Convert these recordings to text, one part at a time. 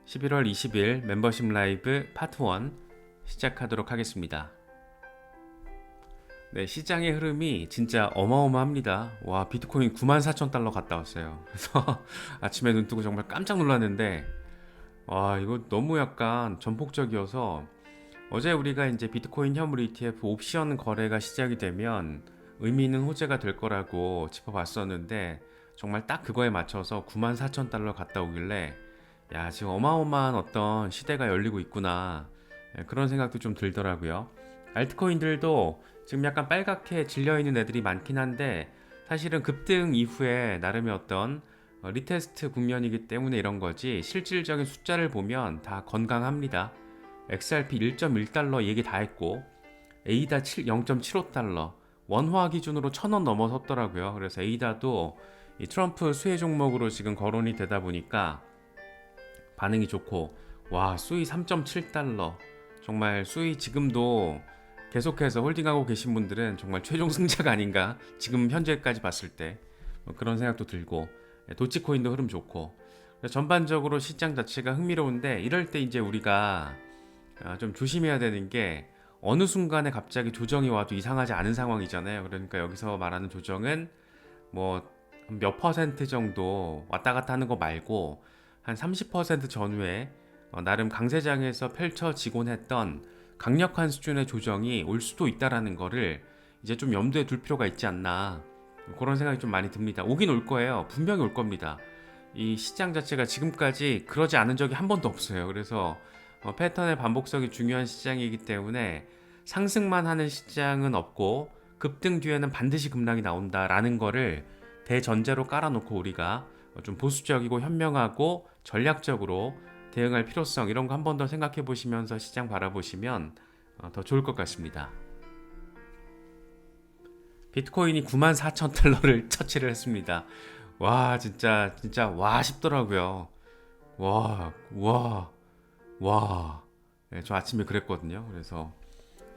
11월 20일 멤버십 라이브 파트 1 시작하도록 하겠습니다. 네, 시장의 흐름이 진짜 어마어마합니다. 와, 비트코인 94,000달러 갔다 왔어요. 그래서 아침에 눈 뜨고 정말 깜짝 놀랐는데, 와, 이거 너무 약간 전폭적이어서 어제 우리가 이제 비트코인 현물 ETF 옵션 거래가 시작이 되면 의미 있는 호재가 될 거라고 짚어봤었는데, 정말 딱 그거에 맞춰서 94,000달러 갔다 오길래 야, 지금 어마어마한 어떤 시대가 열리고 있구나. 그런 생각도 좀 들더라고요. 알트코인들도 지금 약간 빨갛게 질려있는 애들이 많긴 한데 사실은 급등 이후에 나름의 어떤 리테스트 국면이기 때문에 이런 거지 실질적인 숫자를 보면 다 건강합니다. XRP 1.1달러 얘기 다 했고 에이다 0.75달러 원화 기준으로 1,000원 넘어섰더라고요. 그래서 에이다도 이 트럼프 수혜 종목으로 지금 거론이 되다 보니까 반응이 좋고, 와, 수위 3.7달러. 정말 수위 지금도 계속해서 홀딩하고 계신 분들은 정말 최종 승자가 아닌가. 지금 현재까지 봤을 때 그런 생각도 들고, 도치코인도 흐름 좋고, 전반적으로 시장 자체가 흥미로운데 이럴 때 이제 우리가 좀 조심해야 되는 게 어느 순간에 갑자기 조정이 와도 이상하지 않은 상황이잖아요. 그러니까 여기서 말하는 조정은 뭐 몇 퍼센트 정도 왔다 갔다 하는 거 말고 한 30% 전후에 나름 강세장에서 펼쳐지곤 했던 강력한 수준의 조정이 올 수도 있다라는 거를 이제 좀 염두에 둘 필요가 있지 않나, 그런 생각이 좀 많이 듭니다. 오긴 올 거예요. 분명히 올 겁니다. 이 시장 자체가 지금까지 그러지 않은 적이 한 번도 없어요. 그래서 패턴의 반복성이 중요한 시장이기 때문에 상승만 하는 시장은 없고 급등 뒤에는 반드시 급락이 나온다라는 거를 대전제로 깔아놓고 우리가 좀 보수적이고 현명하고 전략적으로 대응할 필요성, 이런 거 한 번 더 생각해 보시면서 시장 바라보시면 더 좋을 것 같습니다. 비트코인이 94,000달러를 터치를 했습니다. 와, 진짜 와 싶더라고요. 와, 와, 와. 네, 저 아침에 그랬거든요. 그래서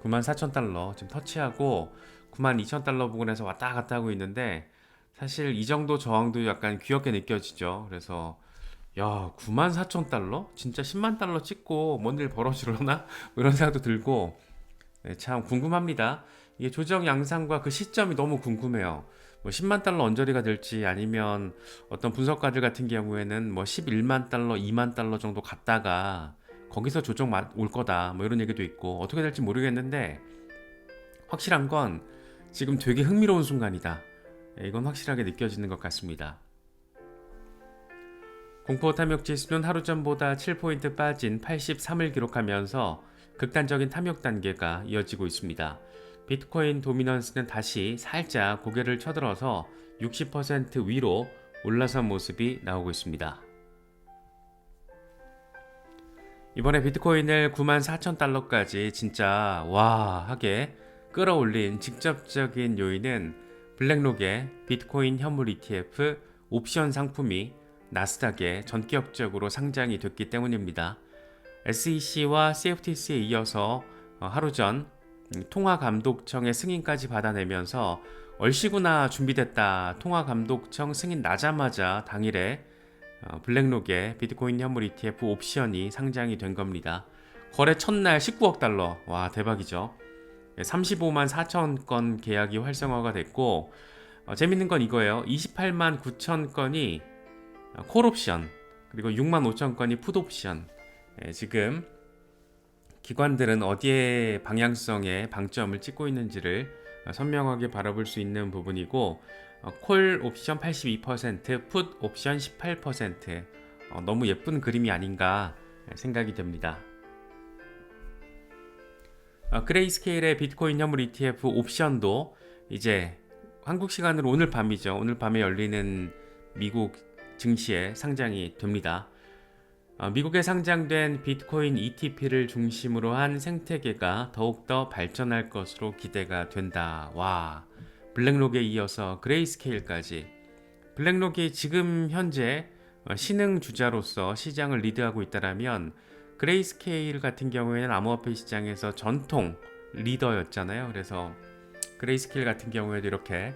94,000달러 지금 터치하고 92,000달러 부근에서 왔다 갔다 하고 있는데, 사실 이 정도 저항도 약간 귀엽게 느껴지죠. 그래서 야, 94,000달러? 진짜 10만 달러 찍고 뭔 일 벌어지려나? 뭐 이런 생각도 들고, 네, 참 궁금합니다. 이게 조정 양상과 그 시점이 너무 궁금해요. 뭐 10만 달러 언저리가 될지, 아니면 어떤 분석가들 같은 경우에는 뭐 11만 달러, 2만 달러 정도 갔다가 거기서 조정 올 거다, 뭐 이런 얘기도 있고, 어떻게 될지 모르겠는데 확실한 건 지금 되게 흥미로운 순간이다. 이건 확실하게 느껴지는 것 같습니다. 공포 탐욕 지수는 하루 전보다 7포인트 빠진 83을 기록하면서 극단적인 탐욕 단계가 이어지고 있습니다. 비트코인 도미넌스는 다시 살짝 고개를 쳐들어서 60% 위로 올라선 모습이 나오고 있습니다. 이번에 비트코인을 94,000달러까지 진짜 와 하게 끌어올린 직접적인 요인은 블랙록의 비트코인 현물 ETF 옵션 상품이 나스닥에 전격적으로 상장이 됐기 때문입니다. SEC와 CFTC에 이어서 하루 전 통화감독청의 승인까지 받아내면서 얼씨구나 준비됐다, 통화감독청 승인 나자마자 당일에 블랙록의 비트코인 현물 ETF 옵션이 상장이 된 겁니다. 거래 첫날 19억 달러, 와 대박이죠. 35만 4천 건 계약이 활성화가 됐고, 재밌는 건 이거예요. 28만 9천 건이 콜옵션, 그리고 6만 5천 건이 풋옵션. 지금 기관들은 어디에 방향성에 방점을 찍고 있는지를 선명하게 바라볼 수 있는 부분이고, 콜 옵션 82%, 풋 옵션 18%, 너무 예쁜 그림이 아닌가 생각이 됩니다. 그레이스케일의 비트코인 현물 ETF 옵션도 이제 한국 시간으로 오늘 밤이죠. 오늘 밤에 열리는 미국 증시에 상장이 됩니다. 미국에 상장된 비트코인 ETP를 중심으로 한 생태계가 더욱더 발전할 것으로 기대가 된다. 와, 블랙록에 이어서 그레이스케일까지. 블랙록이 지금 현재 신흥 주자로서 시장을 리드하고 있다면, 그레이스케일 같은 경우에는 암호화폐 시장에서 전통 리더였잖아요. 그래서 그레이스케일 같은 경우에도 이렇게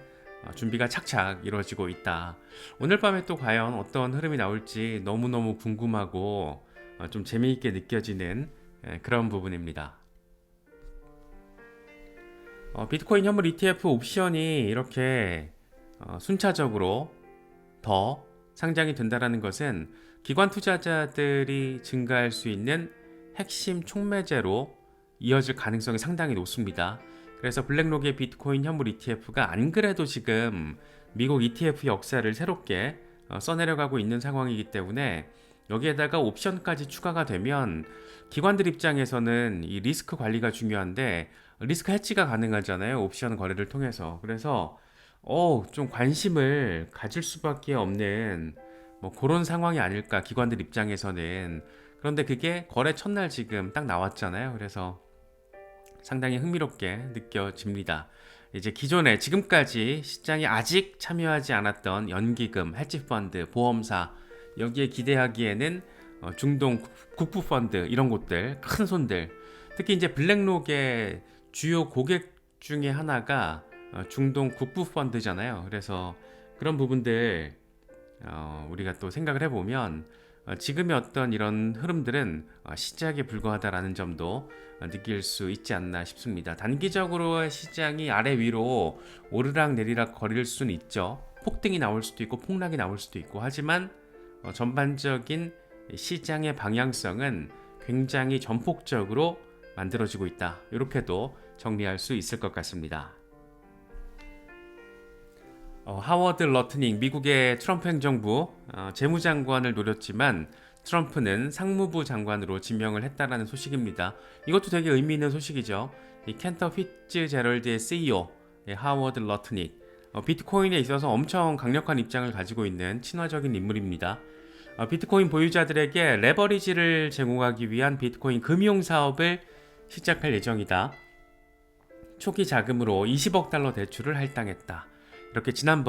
준비가 착착 이루어지고 있다. 오늘 밤에 또 과연 어떤 흐름이 나올지 너무너무 궁금하고 좀 재미있게 느껴지는 그런 부분입니다. 비트코인 현물 ETF 옵션이 이렇게 순차적으로 더 상장이 된다는 것은 기관 투자자들이 증가할 수 있는 핵심 촉매제로 이어질 가능성이 상당히 높습니다. 그래서 블랙록의 비트코인 현물 ETF가 안 그래도 지금 미국 ETF 역사를 새롭게 써내려가고 있는 상황이기 때문에 여기에다가 옵션까지 추가가 되면 기관들 입장에서는 이 리스크 관리가 중요한데 리스크 해지가 가능하잖아요. 옵션 거래를 통해서. 그래서 좀 관심을 가질 수밖에 없는 뭐 그런 상황이 아닐까 기관들 입장에서는. 그런데 그게 거래 첫날 지금 딱 나왔잖아요. 그래서 상당히 흥미롭게 느껴집니다. 이제 기존에 지금까지 시장에 아직 참여하지 않았던 연기금, 헤지펀드, 보험사 여기에 기대하기에는 중동 국부펀드 이런 곳들 큰 손들 특히 이제 블랙록의 주요 고객 중에 하나가 중동 국부펀드잖아요. 그래서 그런 부분들 우리가 또 생각을 해보면 지금의 어떤 이런 흐름들은 시작에 불과하다라는 점도 느낄 수 있지 않나 싶습니다. 단기적으로 시장이 아래 위로 오르락 내리락 거릴 수는 있죠. 폭등이 나올 수도 있고 폭락이 나올 수도 있고 하지만 전반적인 시장의 방향성은 굉장히 전폭적으로 만들어지고 있다. 이렇게도 정리할 수 있을 것 같습니다. 하워드 러트닝 미국의 트럼프 행정부 재무장관을 노렸지만 트럼프는 상무부 장관으로 지명을 했다라는 소식입니다. 이것도 되게 의미 있는 소식이죠. 이 캔터 피츠제럴드의 CEO 하워드 러트닝 비트코인에 있어서 엄청 강력한 입장을 가지고 있는 친화적인 인물입니다. 비트코인 보유자들에게 레버리지를 제공하기 위한 비트코인 금융 사업을 시작할 예정이다. 초기 자금으로 20억 달러 대출을 할당했다. 이렇게 지난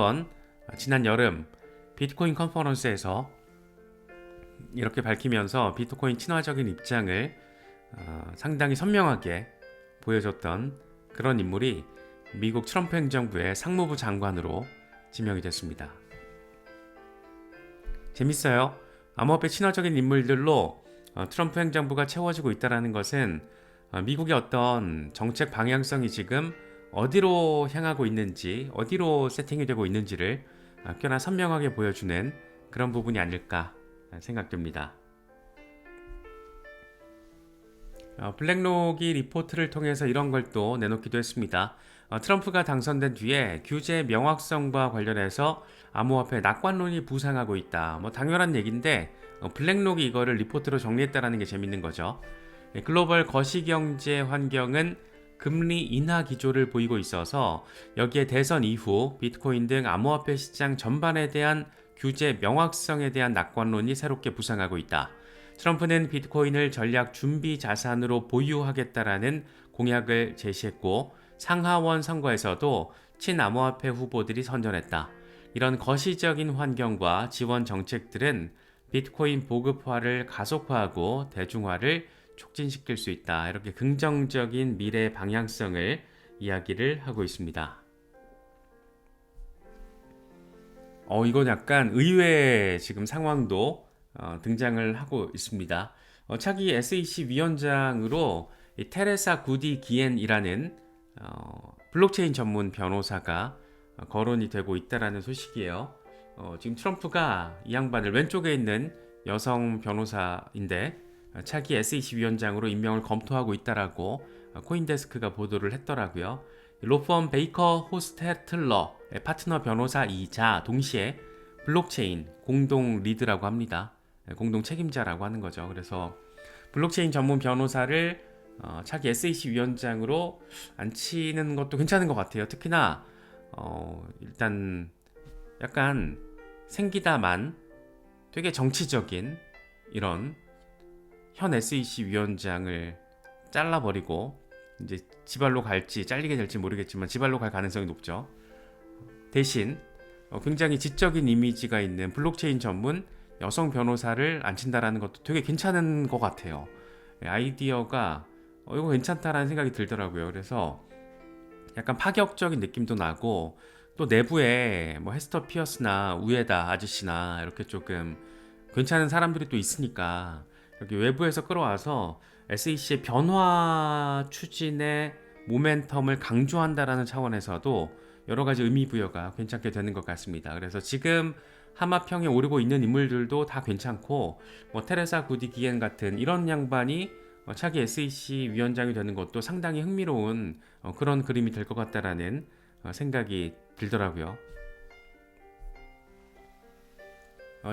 여름 비트코인 컨퍼런스에서 이렇게 밝히면서 비트코인 친화적인 입장을 상당히 선명하게 보여줬던 그런 인물이 미국 트럼프 행정부의 상무부 장관으로 지명이 됐습니다. 재밌어요. 암호화폐 친화적인 인물들로 트럼프 행정부가 채워지고 있다는 것은 미국의 어떤 정책 방향성이 지금 어디로 향하고 있는지, 어디로 세팅이 되고 있는지를 꽤나 선명하게 보여주는 그런 부분이 아닐까 생각됩니다. 블랙록이 리포트를 통해서 이런 걸 또 내놓기도 했습니다. 트럼프가 당선된 뒤에 규제 명확성과 관련해서 암호화폐 낙관론이 부상하고 있다. 뭐 당연한 얘기인데 블랙록이 이거를 리포트로 정리했다는 게 재밌는 거죠. 글로벌 거시경제 환경은 금리 인하 기조를 보이고 있어서 여기에 대선 이후 비트코인 등 암호화폐 시장 전반에 대한 규제 명확성에 대한 낙관론이 새롭게 부상하고 있다. 트럼프는 비트코인을 전략 준비 자산으로 보유하겠다라는 공약을 제시했고 상하원 선거에서도 친암호화폐 후보들이 선전했다. 이런 거시적인 환경과 지원 정책들은 비트코인 보급화를 가속화하고 대중화를 촉진시킬 수 있다. 이렇게 긍정적인 미래 방향성을 이야기를 하고 있습니다. 이건 약간 의외의 지금 상황도 등장을 하고 있습니다. 차기 SEC 위원장으로 테레사 구디 기엔이라는 블록체인 전문 변호사가 거론이 되고 있다라는 소식이에요. 지금 트럼프가 이 양반을 왼쪽에 있는 여성 변호사인데 차기 SEC 위원장으로 임명을 검토하고 있다라고 코인데스크가 보도를 했더라고요. 로펌 베이커 호스테틀러의 파트너 변호사이자 동시에 블록체인 공동 리드라고 합니다. 공동 책임자라고 하는 거죠. 그래서 블록체인 전문 변호사를 차기 SEC 위원장으로 앉히는 것도 괜찮은 것 같아요. 특히나 일단 약간 생기다만 되게 정치적인 이런 현 SEC 위원장을 잘라버리고 이제 지발로 갈지 잘리게 될지 모르겠지만 지발로 갈 가능성이 높죠. 대신 굉장히 지적인 이미지가 있는 블록체인 전문 여성 변호사를 앉힌다라는 것도 되게 괜찮은 것 같아요. 아이디어가 이거 괜찮다라는 생각이 들더라고요. 그래서 약간 파격적인 느낌도 나고 또 내부에 뭐 헤스터 피어스나 우에다 아저씨나 이렇게 조금 괜찮은 사람들이 또 있으니까 여기 외부에서 끌어와서 SEC의 변화 추진의 모멘텀을 강조한다라는 차원에서도 여러 가지 의미 부여가 괜찮게 되는 것 같습니다. 그래서 지금 하마평에 오르고 있는 인물들도 다 괜찮고 뭐 테레사 구디 기엔 같은 이런 양반이 차기 SEC 위원장이 되는 것도 상당히 흥미로운 그런 그림이 될 것 같다라는 생각이 들더라고요.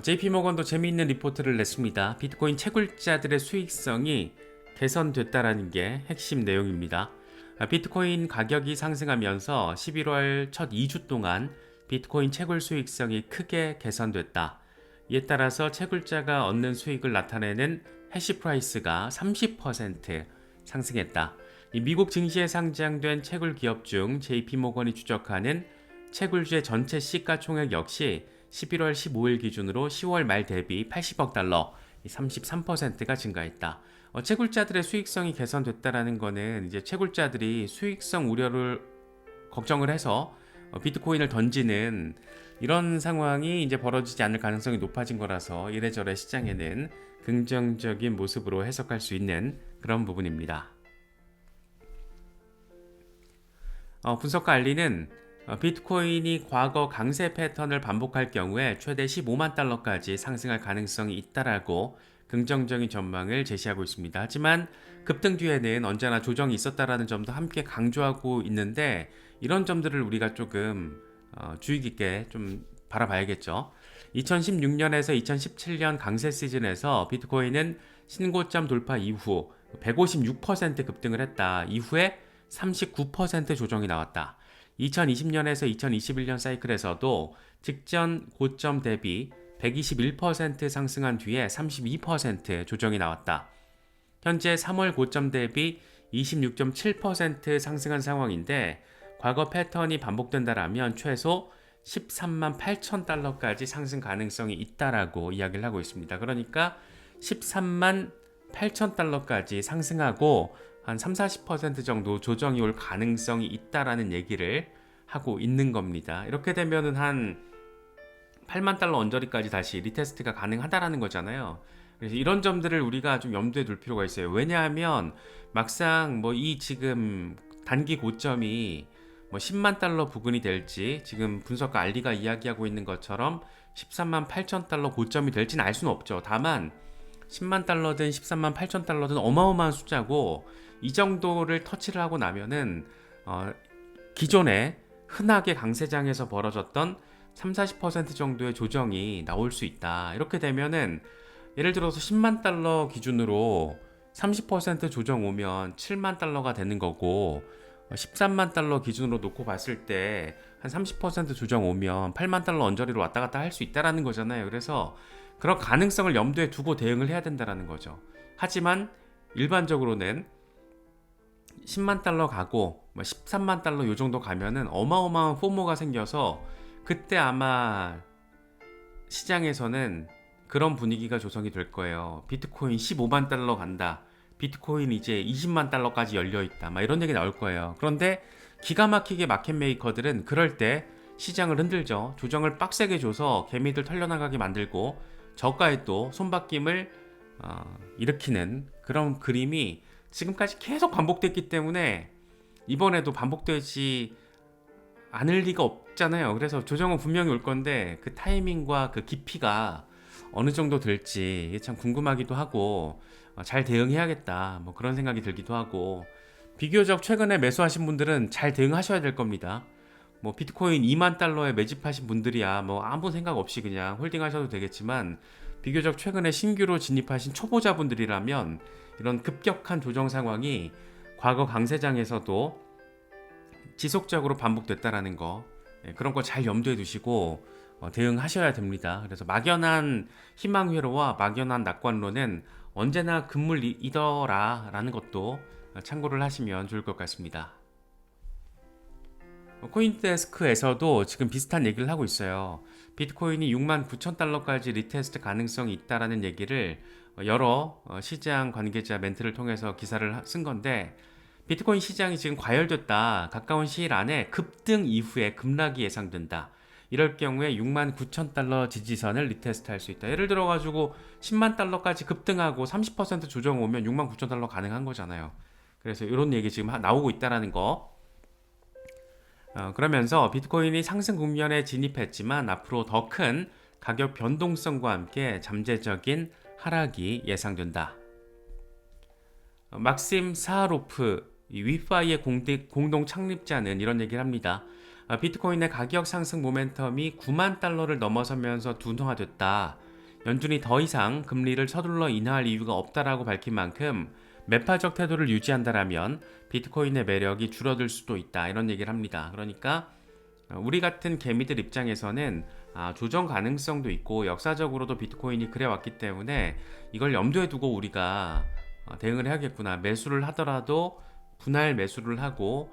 JP모건도 재미있는 리포트를 냈습니다. 비트코인 채굴자들의 수익성이 개선됐다라는 게 핵심 내용입니다. 비트코인 가격이 상승하면서 11월 첫 2주 동안 비트코인 채굴 수익성이 크게 개선됐다. 이에 따라서 채굴자가 얻는 수익을 나타내는 해시 프라이스가 30% 상승했다. 미국 증시에 상장된 채굴 기업 중 JP모건이 추적하는 채굴주의 전체 시가총액 역시 11월 15일 기준으로 10월 말 대비 80억 달러, 33%가 증가했다. 채굴자들의 수익성이 개선됐다라는 거는 이제 채굴자들이 수익성 우려를 걱정을 해서 비트코인을 던지는 이런 상황이 이제 벌어지지 않을 가능성이 높아진 거라서 이래저래 시장에는 긍정적인 모습으로 해석할 수 있는 그런 부분입니다. 분석가 알리는 비트코인이 과거 강세 패턴을 반복할 경우에 최대 15만 달러까지 상승할 가능성이 있다라고 긍정적인 전망을 제시하고 있습니다. 하지만 급등 뒤에는 언제나 조정이 있었다라는 점도 함께 강조하고 있는데 이런 점들을 우리가 조금 주의 깊게 좀 바라봐야겠죠. 2016년에서 2017년 강세 시즌에서 비트코인은 신고점 돌파 이후 156% 급등을 했다. 이후에 39% 조정이 나왔다. 2020년에서 2021년 사이클에서도 직전 고점 대비 121% 상승한 뒤에 32% 조정이 나왔다. 현재 3월 고점 대비 26.7% 상승한 상황인데 과거 패턴이 반복된다라면 최소 13만 8천 달러까지 상승 가능성이 있다라고 이야기를 하고 있습니다. 그러니까 13만 8천 달러까지 상승하고 한 30-40% 정도 조정이 올 가능성이 있다라는 얘기를 하고 있는 겁니다. 이렇게 되면은 한 8만 달러 언저리까지 다시 리테스트가 가능하다라는 거잖아요. 그래서 이런 점들을 우리가 좀 염두에 둘 필요가 있어요. 왜냐하면 막상 뭐 이 지금 단기 고점이 뭐 10만 달러 부근이 될지 지금 분석가 알리가 이야기하고 있는 것처럼 13만 8천 달러 고점이 될지는 알 수는 없죠. 다만 10만 달러든 13만 8천 달러든 어마어마한 숫자고 이 정도를 터치를 하고 나면은 기존에 흔하게 강세장에서 벌어졌던 30-40% 정도의 조정이 나올 수 있다. 이렇게 되면은 예를 들어서 10만 달러 기준으로 30% 조정 오면 7만 달러가 되는 거고 13만 달러 기준으로 놓고 봤을 때 한 30% 조정 오면 8만 달러 언저리로 왔다 갔다 할 수 있다라는 거잖아요. 그래서 그런 가능성을 염두에 두고 대응을 해야 된다라는 거죠. 하지만 일반적으로는 10만 달러 가고 13만 달러 요 정도 가면은 어마어마한 포모가 생겨서 그때 아마 시장에서는 그런 분위기가 조성이 될 거예요. 비트코인 15만 달러 간다. 비트코인 이제 20만 달러까지 열려있다. 막 이런 얘기 나올 거예요. 그런데 기가 막히게 마켓 메이커들은 그럴 때 시장을 흔들죠. 조정을 빡세게 줘서 개미들 털려나가게 만들고 저가에 또 손바뀜을 일으키는 그런 그림이 지금까지 계속 반복됐기 때문에 이번에도 반복되지 않을 리가 없잖아요. 그래서 조정은 분명히 올 건데 그 타이밍과 그 깊이가 어느 정도 될지 참 궁금하기도 하고 잘 대응해야겠다 뭐 그런 생각이 들기도 하고 비교적 최근에 매수하신 분들은 잘 대응하셔야 될 겁니다. 뭐 비트코인 2만 달러에 매집하신 분들이야 뭐 아무 생각 없이 그냥 홀딩하셔도 되겠지만 비교적 최근에 신규로 진입하신 초보자분들이라면 이런 급격한 조정 상황이 과거 강세장에서도 지속적으로 반복됐다라는 거 그런 거 잘 염두에 두시고 대응하셔야 됩니다. 그래서 막연한 희망 회로와 막연한 낙관론은 언제나 금물이더라라는 것도 참고를 하시면 좋을 것 같습니다. 코인데스크에서도 지금 비슷한 얘기를 하고 있어요. 비트코인이 6만 9천 달러까지 리테스트 가능성이 있다라는 얘기를 여러 시장 관계자 멘트를 통해서 기사를 쓴 건데 비트코인 시장이 지금 과열됐다. 가까운 시일 안에 급등 이후에 급락이 예상된다. 이럴 경우에 69,000달러 지지선을 리테스트 할 수 있다. 예를 들어 가지고 10만 달러까지 급등하고 30% 조정 오면 69,000달러 가능한 거잖아요. 그래서 이런 얘기 지금 나오고 있다라는 거. 그러면서 비트코인이 상승 국면에 진입했지만 앞으로 더 큰 가격 변동성과 함께 잠재적인 하락이 예상된다. 막심 사하로프 위파이의 공동 창립자는 이런 얘기를 합니다. 비트코인의 가격 상승 모멘텀이 9만 달러를 넘어서면서 둔화됐다. 연준이 더 이상 금리를 서둘러 인하할 이유가 없다라고 밝힌 만큼 매파적 태도를 유지한다라면 비트코인의 매력이 줄어들 수도 있다. 이런 얘기를 합니다. 그러니까 우리 같은 개미들 입장에서는 조정 가능성도 있고 역사적으로도 비트코인이 그래왔기 때문에 이걸 염두에 두고 우리가 대응을 해야겠구나. 매수를 하더라도 분할 매수를 하고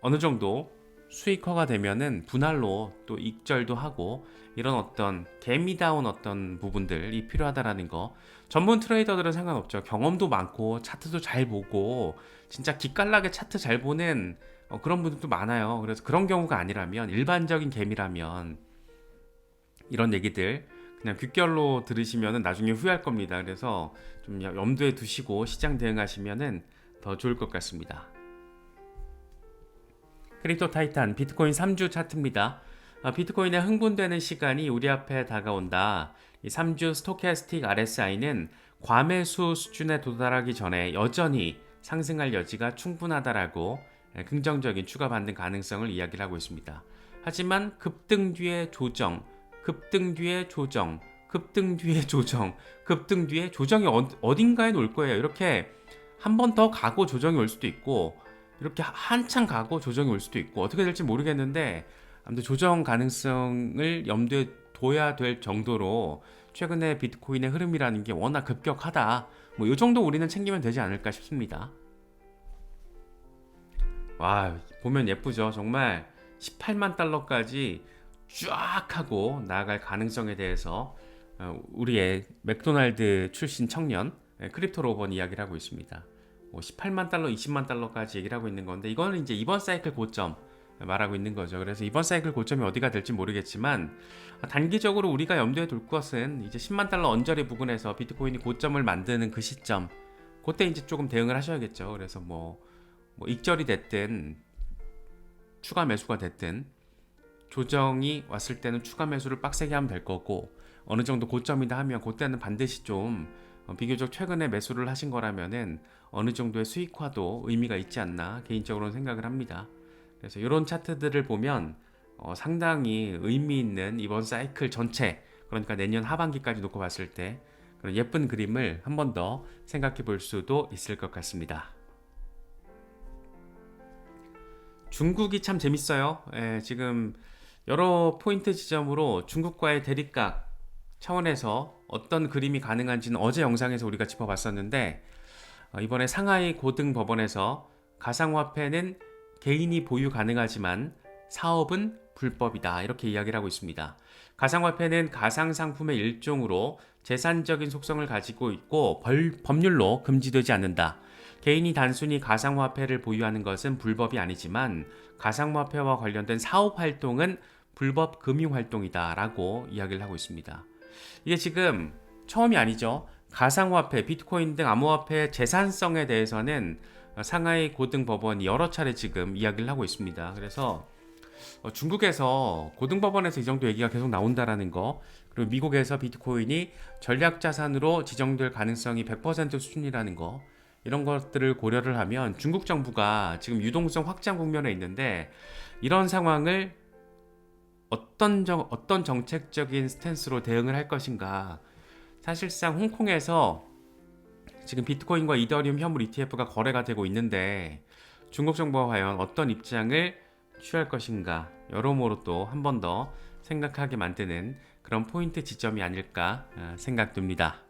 어느 정도 수익화가 되면은 분할로 또 익절도 하고 이런 어떤 개미다운 어떤 부분들이 필요하다라는 거. 전문 트레이더들은 상관없죠. 경험도 많고 차트도 잘 보고 진짜 기깔나게 차트 잘 보는 그런 분들도 많아요. 그래서 그런 경우가 아니라면 일반적인 개미라면 이런 얘기들 그냥 귓결로 들으시면은 나중에 후회할 겁니다. 그래서 좀 염두에 두시고 시장 대응하시면은 더 좋을 것 같습니다. 크립토 타이탄 비트코인 3주 차트입니다. 비트코인에 흥분되는 시간이 우리 앞에 다가온다. 이 3주 스토캐스틱 RSI는 과매수 수준에 도달하기 전에 여전히 상승할 여지가 충분하다라고 긍정적인 추가 반등 가능성을 이야기를 하고 있습니다. 하지만 급등 뒤에 조정, 급등 뒤에 조정, 급등 뒤에 조정, 급등 뒤에 조정이 어딘가에 올 거예요. 이렇게 한 번 더 가고 조정이 올 수도 있고 이렇게 한참 가고 조정이 올 수도 있고 어떻게 될지 모르겠는데 아무튼 조정 가능성을 염두에 둬야 될 정도로 최근에 비트코인의 흐름이라는 게 워낙 급격하다. 뭐 이 정도 우리는 챙기면 되지 않을까 싶습니다. 와, 보면 예쁘죠. 정말 18만 달러까지 쫙 하고 나아갈 가능성에 대해서 우리의 맥도날드 출신 청년 크립토 로번 이야기를 하고 있습니다. 18만 달러, 20만 달러까지 얘기를 하고 있는 건데 이거는 이제 이번 사이클 고점 말하고 있는 거죠. 그래서 이번 사이클 고점이 어디가 될지 모르겠지만 단기적으로 우리가 염두에 둘 것은 이제 10만 달러 언저리 부근에서 비트코인이 고점을 만드는 그 시점, 그때 이제 조금 대응을 하셔야겠죠. 그래서 뭐 익절이 됐든 추가 매수가 됐든 조정이 왔을 때는 추가 매수를 빡세게 하면 될 거고 어느 정도 고점이다 하면 그때는 반드시 좀 비교적 최근에 매수를 하신 거라면은 어느 정도의 수익화도 의미가 있지 않나 개인적으로는 생각을 합니다. 그래서 이런 차트들을 보면 상당히 의미 있는 이번 사이클 전체, 그러니까 내년 하반기까지 놓고 봤을 때 그런 예쁜 그림을 한 번 더 생각해 볼 수도 있을 것 같습니다. 중국이 참 재밌어요. 지금 여러 포인트 지점으로 중국과의 대립각 차원에서 어떤 그림이 가능한지는 어제 영상에서 우리가 짚어봤었는데 이번에 상하이 고등법원에서 가상화폐는 개인이 보유 가능하지만 사업은 불법이다 이렇게 이야기를 하고 있습니다. 가상화폐는 가상상품의 일종으로 재산적인 속성을 가지고 있고 법률로 금지되지 않는다. 개인이 단순히 가상화폐를 보유하는 것은 불법이 아니지만 가상화폐와 관련된 사업활동은 불법 금융활동이다 라고 이야기를 하고 있습니다. 이게 지금 처음이 아니죠. 가상화폐, 비트코인 등 암호화폐의 재산성에 대해서는 상하이 고등법원이 여러 차례 지금 이야기를 하고 있습니다. 그래서 중국에서 고등법원에서 이 정도 얘기가 계속 나온다라는 거, 그리고 미국에서 비트코인이 전략자산으로 지정될 가능성이 100% 수준이라는 거, 이런 것들을 고려를 하면 중국 정부가 지금 유동성 확장 국면에 있는데 이런 상황을 어떤 정책적인 스탠스로 대응을 할 것인가. 사실상 홍콩에서 지금 비트코인과 이더리움 현물 ETF가 거래가 되고 있는데 중국 정부가 과연 어떤 입장을 취할 것인가, 여러모로 또 한 번 더 생각하게 만드는 그런 포인트 지점이 아닐까 생각됩니다.